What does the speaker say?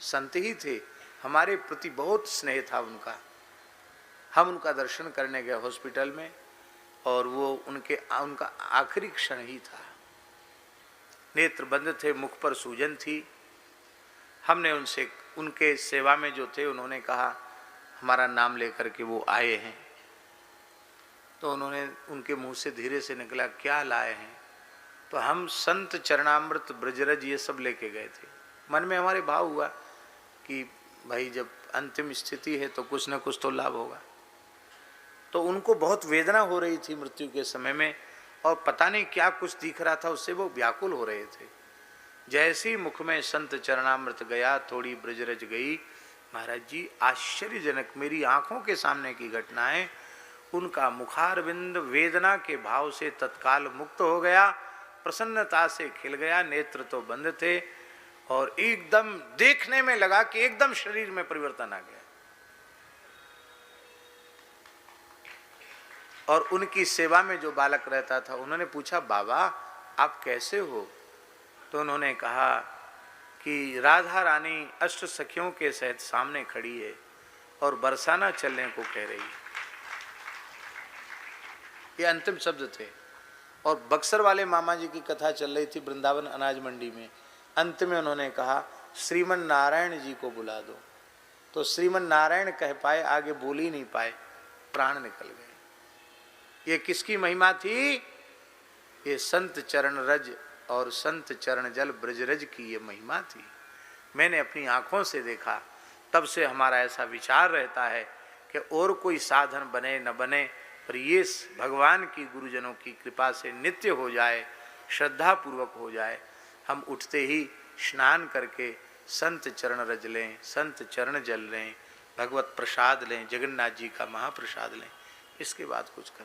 संत ही थे, हमारे प्रति बहुत स्नेह था उनका। हम उनका दर्शन करने गए हॉस्पिटल में, और वो उनका आखिरी क्षण ही था। नेत्र बंद थे, मुख पर सूजन थी। हमने उनसे, उनके सेवा में जो थे, उन्होंने कहा, हमारा नाम लेकर के वो आए हैं। तो उन्होंने, उनके मुंह से धीरे से निकला, क्या लाए हैं? तो हम संत चरणामृत ब्रजरज ये सब लेके गए थे। मन में हमारे भाव हुआ कि भाई जब अंतिम स्थिति है तो कुछ न कुछ तो लाभ होगा। तो उनको बहुत वेदना हो रही थी मृत्यु के समय में, और पता नहीं क्या कुछ दिख रहा था, उससे वो व्याकुल हो रहे थे। जैसे ही मुख में संत चरणामृत गया, थोड़ी ब्रजरज गई, महाराज जी आश्चर्यजनक मेरी आंखों के सामने की घटनाएं, उनका मुखारविंद वेदना के भाव से तत्काल मुक्त हो गया, प्रसन्नता से खिल गया, नेत्र तो बंद थे, और एकदम देखने में लगा कि एकदम शरीर में परिवर्तन आ गया। और उनकी सेवा में जो बालक रहता था, उन्होंने पूछा, बाबा आप कैसे हो? तो उन्होंने कहा कि राधा रानी अष्ट सखियों के सहित सामने खड़ी है और बरसाना चलने को कह रही है। ये अंतिम शब्द थे। और बक्सर वाले मामा जी की कथा चल रही थी वृंदावन अनाज मंडी में। अंत में उन्होंने कहा, श्रीमन नारायण जी को बुला दो। तो श्रीमन नारायण कह पाए, आगे बोल ही नहीं पाए, प्राण निकल गए। ये किसकी महिमा थी? ये संत चरण रज और संत चरण जल ब्रजरज की ये महिमा थी। मैंने अपनी आंखों से देखा, तब से हमारा ऐसा विचार रहता है कि और कोई साधन बने न बने, पर ये भगवान की गुरुजनों की कृपा से नित्य हो जाए, श्रद्धा पूर्वक हो जाए। हम उठते ही स्नान करके संत चरण रज लें, संत चरण जल लें, भगवत प्रसाद लें, जगन्नाथ जी का महाप्रसाद लें, इसके बाद कुछ कर